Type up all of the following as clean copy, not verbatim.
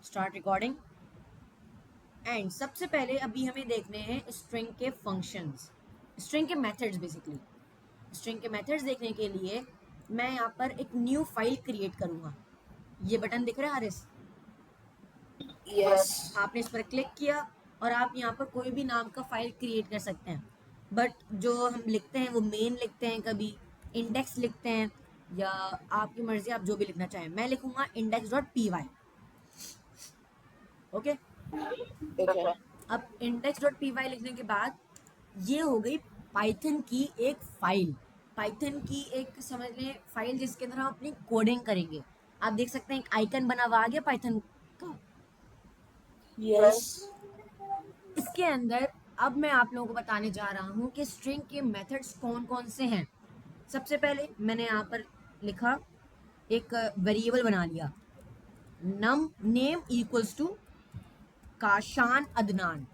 Start recording. And सबसे पहले अभी हमें देखने हैं स्ट्रिंग के फंक्शंस, स्ट्रिंग के मेथड्स। बेसिकली स्ट्रिंग के मेथड्स देखने के लिए मैं यहाँ पर एक न्यू फाइल क्रिएट करूँगा। ये बटन दिख रहा है हारिस? यस। आपने इस पर क्लिक किया और आप यहाँ पर कोई भी नाम का फाइल क्रिएट कर सकते हैं। बट जो हम लिखते हैं वो मेन लिखते हैं, कभी इंडेक्स लिखते हैं, या आपकी मर्जी, आप जो भी लिखना चाहें। मैं लिखूंगा index.py। ओके। ओके। अब index.py लिखने के बाद ये हो गई पाइथन की एक फाइल, पाइथन की एक समझ लें फाइल जिसके अंदर हम अपनी कोडिंग करेंगे। आप देख सकते हैं एक आइकन बना हुआ आ गया पाइथन का। यस। इसके अंदर अब मैं आप लोगों को बताने जा रहा हूं कि स्ट्रिंग के मेथड्स कौन कौन से हैं। सबसे पहले मैंने यहाँ पर लिखा, एक वेरिएबल बना लिया, num name equals to Kashan Adnan.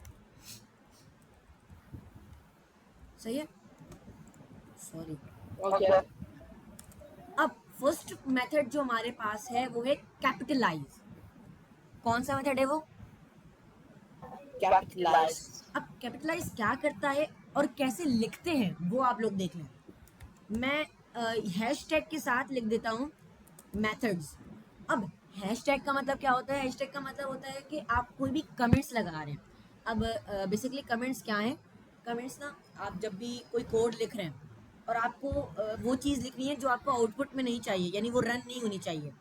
सही है? सॉरी। ओके। अब फर्स्ट मेथड जो हमारे पास है वो है कैपिटलाइज। कौन सा मेथड है वो? कैपिटलाइज। अब कैपिटलाइज क्या करता है और कैसे लिखते हैं वो आप लोग देख लें। मैं हैशटैग के साथ लिख देता हूँ मेथड्स। अब हैशटैग का मतलब क्या होता है? हैशटैग का मतलब होता है कि आप कोई भी कमेंट्स लगा रहे हैं। अब बेसिकली कमेंट्स क्या हैं? कमेंट्स ना, आप जब भी कोई कोड लिख रहे हैं और आपको वो चीज़ लिखनी है जो आपको आउटपुट में नहीं चाहिए, यानी वो रन नहीं होनी चाहिए,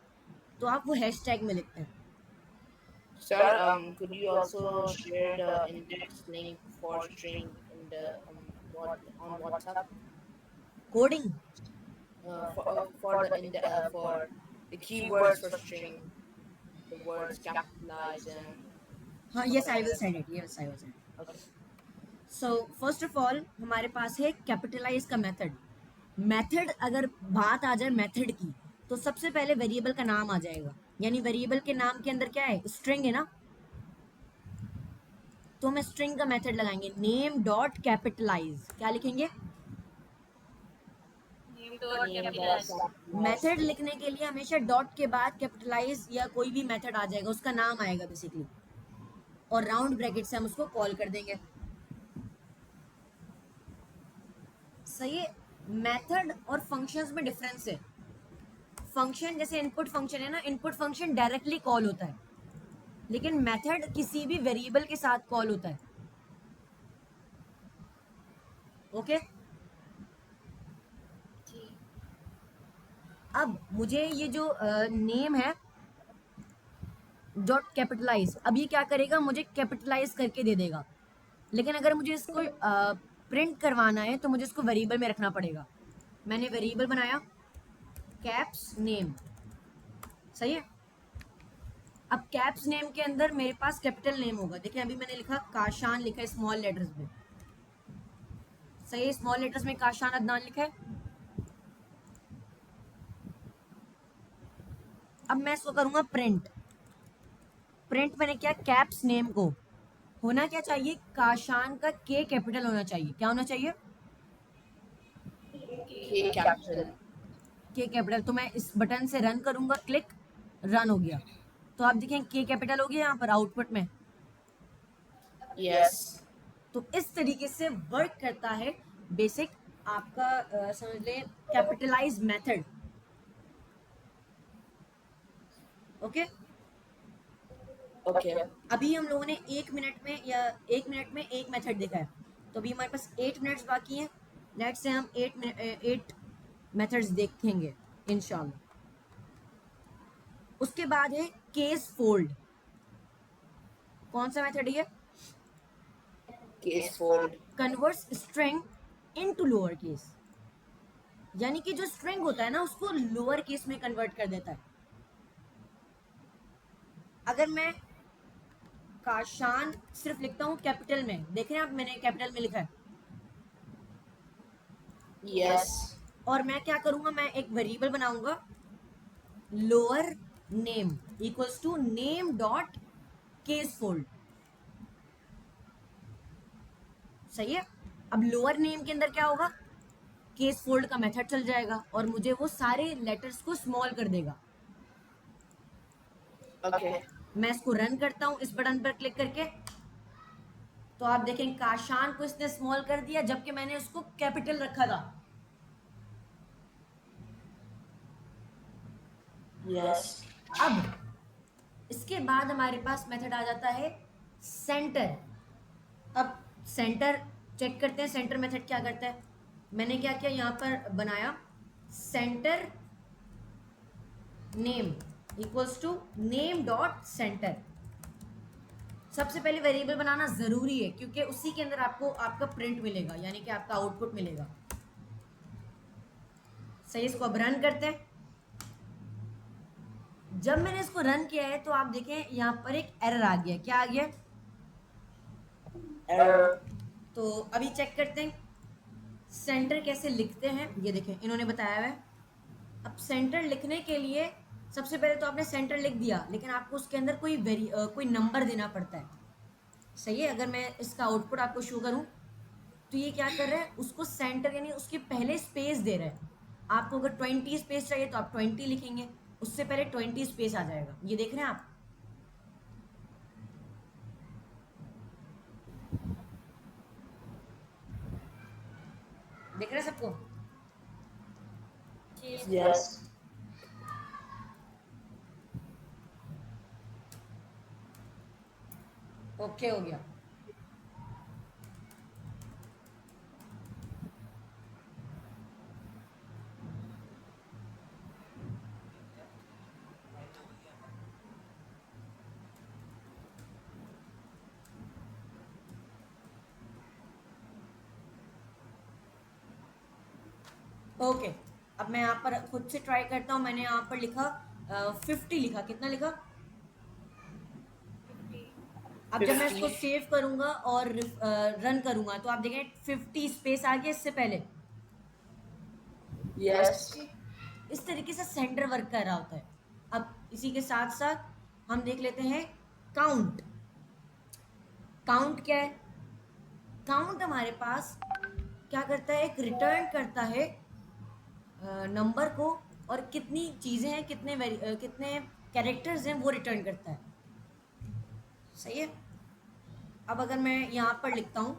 तो आप वो हैशटैग में लिखते हैं। Sir, could you also share the index link for string in the what on WhatsApp? Coding? For the in the for the keywords for string, the words capitalize and हाँ, yes I will send it, yes I will send it. okay. So first of all हमारे पास है capitalise का method. Method, अगर बात आ जाए method की, तो सबसे पहले वेरिएबल का नाम आ जाएगा, यानी वेरिएबल के नाम के अंदर क्या है? स्ट्रिंग है ना, तो हम स्ट्रिंग का मेथड लगाएंगे, नेम डॉट कैपिटलाइज। क्या लिखेंगे? Name dot capitalize. मेथड लिखने के लिए हमेशा डॉट के बाद कैपिटलाइज या कोई भी मेथड आ जाएगा, उसका नाम आएगा बेसिकली, और राउंड ब्रैकेट से हम उसको कॉल कर देंगे। सही है? मेथड और फंक्शंस में डिफरेंस है। फंक्शन जैसे इनपुट फंक्शन है ना, इनपुट फंक्शन डायरेक्टली कॉल होता है, लेकिन मेथड किसी भी वेरिएबल के साथ कॉल होता है। ओके। अब मुझे ये जो नेम है डॉट कैपिटलाइज, अब ये क्या करेगा? मुझे कैपिटलाइज करके दे देगा, लेकिन अगर मुझे इसको प्रिंट करवाना है तो मुझे इसको वेरिएबल में रखना पड़ेगा। मैंने वेरिएबल बनाया कैप्स नेम। सही है? अब कैप्स नेम के अंदर मेरे पास कैपिटल नेम होगा। देखिए अभी मैंने लिखा काशान, लिखा है स्मॉल लेटर्स में। सही है? स्मॉल लेटर्स में काशान अदनान लिखा है। अब मैं इसको करूंगा प्रिंट। प्रिंट मैंने क्या? कैप्स नेम को होना क्या चाहिए? काशान का के कैपिटल होना चाहिए। क्या होना चाहिए? K capital. के कैपिटल। तो मैं इस बटन से रन करूंगा, क्लिक, रन हो गया। तो आप देखें के कैपिटल हो गया यहाँ पर आउटपुट में। Yes. तो इस तरीके से वर्क करता है बेसिक आपका समझ लें कैपिटलाइज मेथड। ओके। Okay. अभी हम लोगों ने 1 मिनट में एक मेथड देखा है, तो अभी हमारे पास 8 मिनट्स बाकी हैं। नेक्स्ट से हम 8 मेथड्स देखेंगे इंशाल्लाह। उसके बाद है केस फोल्ड। कौन सा मेथड है ये? Case fold. Converts string into lower case, यानी कि जो स्ट्रिंग होता है ना उसको लोअर केस में कन्वर्ट कर देता है। अगर मैं काशान सिर्फ लिखता हूँ कैपिटल में, देख रहे हैं आप मैंने कैपिटल में लिखा है, Yes. और मैं क्या करूंगा? मैं एक वेरिएबल बनाऊंगा lower name equals to name dot case fold. सही है? अब लोअर नेम के अंदर क्या होगा? केस फोल्ड का मेथड चल जाएगा और मुझे वो सारे लेटर्स को स्मॉल कर देगा। Okay. मैं इसको रन करता हूं इस बटन पर क्लिक करके, तो आप देखें काशान को इसने स्मॉल कर दिया जबकि मैंने उसको कैपिटल रखा था। Yes. अब इसके बाद हमारे पास मेथड आ जाता है सेंटर। अब सेंटर चेक करते हैं सेंटर मेथड क्या करता है। मैंने क्या किया, यहाँ पर बनाया centre name equals to name dot centre. सबसे पहले वेरिएबल बनाना जरूरी है क्योंकि उसी के अंदर आपको आपका प्रिंट मिलेगा, यानी कि आपका आउटपुट मिलेगा। सही, इसको अब रन करते हैं। जब मैंने इसको रन किया है तो आप देखें यहाँ पर एक एरर आ गया। क्या आ गया? Error. तो अभी चेक करते हैं सेंटर कैसे लिखते हैं। ये देखें इन्होंने बताया हुआ है। अब सेंटर लिखने के लिए सबसे पहले तो आपने सेंटर लिख दिया, लेकिन आपको उसके अंदर कोई नंबर देना पड़ता है। सही है, अगर मैं इसका आउटपुट आपको शो करूं तो ये क्या कर रहा है, उसको सेंटर यानी उसके पहले स्पेस दे रहा है। आपको अगर 20 स्पेस चाहिए तो आप 20 लिखेंगे, उससे पहले 20 स्पेस आ जाएगा। ये देख रहे हैं आप? देख रहे हैं सबको? Yes. ओके हो गया। ओके, अब मैं यहाँ पर खुद से ट्राई करता हूँ। मैंने यहाँ पर लिखा 50 लिखा। कितना लिखा? अब जब मैं इसको 50. सेव करूंगा और रन करूंगा तो आप देखें 50 स्पेस आ गया इससे पहले। Yes. इस तरीके से सेंटर वर्क कर रहा होता है। अब इसी के साथ साथ हम देख लेते हैं काउंट। काउंट क्या है? काउंट हमारे पास क्या करता है, एक रिटर्न करता है नंबर को, और कितनी चीजें हैं, कितने कैरेक्टर्स हैं वो रिटर्न करता है। सही है। अब अगर मैं यहाँ पर लिखता हूँ,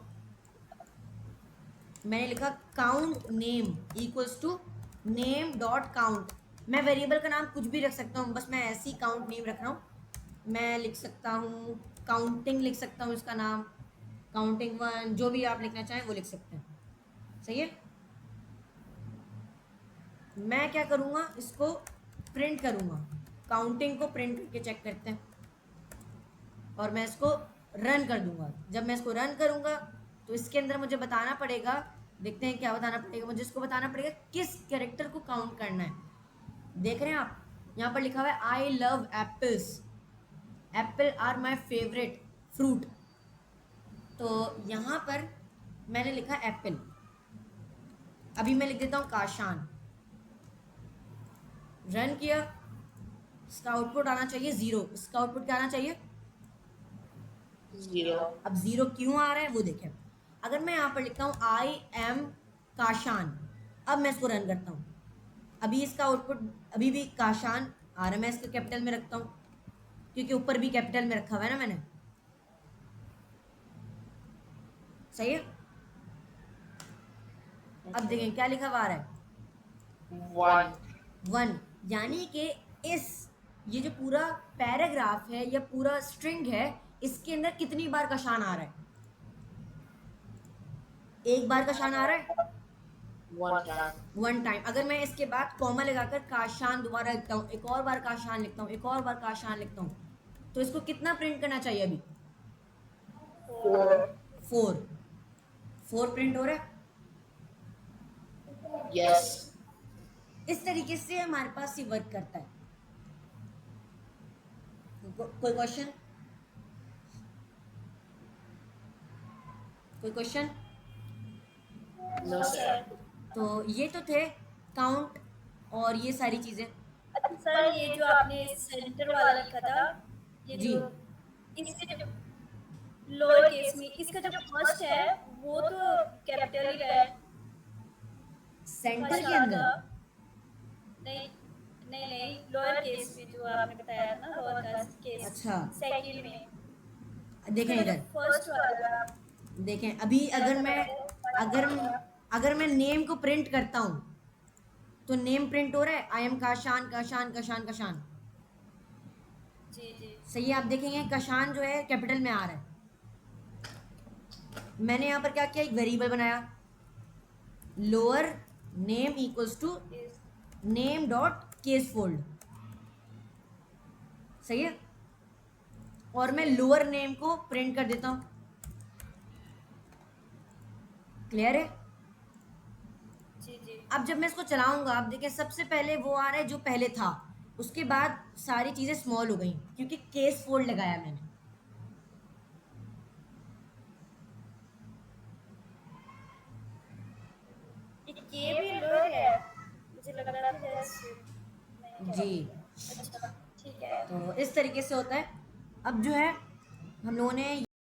मैंने लिखा count name equals to name dot count. मैं वेरिएबल का नाम कुछ भी रख सकता हूँ, बस मैं ऐसी काउंट नेम रख रहा हूँ। मैं लिख सकता हूँ काउंटिंग, लिख सकता हूँ इसका नाम, काउंटिंग 1, जो भी आप लिखना चाहें वो लिख सकते हैं। सही है। मैं क्या करूँगा, इसको प्रिंट करूँगा, काउंटिंग को प्रिंट करके चेक करते हैं, और मैं इसको रन कर दूंगा। जब मैं इसको रन करूंगा तो इसके अंदर मुझे बताना पड़ेगा, देखते हैं क्या बताना पड़ेगा मुझे। इसको बताना पड़ेगा किस कैरेक्टर को काउंट करना है। देख रहे हैं आप, यहाँ पर लिखा हुआ है I love apples, apple are my favourite fruit. तो यहाँ पर मैंने लिखा एप्पल। अभी मैं लिख देता हूँ काशान, रन किया, इसका आउटपुट आना चाहिए 0। इसका आउटपुट क्या आना चाहिए? 0. अब 0 क्यों आ रहा है वो देखें। अगर मैं यहाँ पर लिखता हूँ आई एम काशान, अब मैं इसको रन करता हूँ, अभी इसका आउटपुट अभी भी काशान आ रहा है। मैं इसको कैपिटल में रखता हूँ क्योंकि ऊपर भी कैपिटल में रखा हुआ है ना मैंने। सही है। अब देखें क्या लिखा हुआ आ रहा है, 1. 1। यानी कि इस ये जो पूरा पैराग्राफ है या पूरा स्ट्रिंग है, इसके अंदर कितनी बार काशान आ रहा है? एक बार काशान आ रहा है, 1 time. 1 टाइम। अगर मैं इसके बाद कॉमा लगाकर काशान दोबारा लिखता हूँ, एक और बार काशान लिखता हूँ, एक और बार काशान लिखता हूँ, तो इसको कितना प्रिंट करना चाहिए अभी? 4. 4। 4 प्रिंट हो रहा है। Yes. इस तरीके से हमारे पास ये वर्क करता है। कोई क्वेश्चन? कोई क्वेश्चन? No, sir. तो ये तो थे काउंट और ये सारी चीजें। अच्छा सर, ये जो आपने सेंटर वाला लिखा था, ये जी। जो इसके जो लोअर केस में इसका जो फर्स्ट है वो तो कैपिटल ही है। सेंटर फर्स्ट के वाला अंदर नहीं, नहीं नहीं, लोअर केस में जो आपने बताया था ना, लोअर केस अच्छा सेकंड में, देखें उसका जो इधर, फर्स्ट वाला देखें अभी अगर अगर मैं नेम को प्रिंट करता हूँ तो नेम प्रिंट हो रहा है, आई एम काशान काशान काशान काशान, जी जी सही है। आप देखेंगे काशान जो है कैपिटल में आ रहा है। मैंने यहाँ पर क्या किया, एक वेरिएबल बनाया, lower name equals to case, name dot case fold, सही है। और मैं लोअर नेम को प्रिंट कर देता हूँ, क्लियर है। जी जी अब जब मैं इसको चलाऊंगा, आप देखें सबसे पहले वो आ रहा है जो पहले था, उसके बाद सारी चीजें स्मॉल हो गई क्योंकि केस फोल्ड लगाया मैंने। ये के भी लोअर है, मुझे लग रहा था जैसे नहीं जी, है। अच्छा ठीक है। तो इस तरीके से होता है। अब जो है हम लोगों ने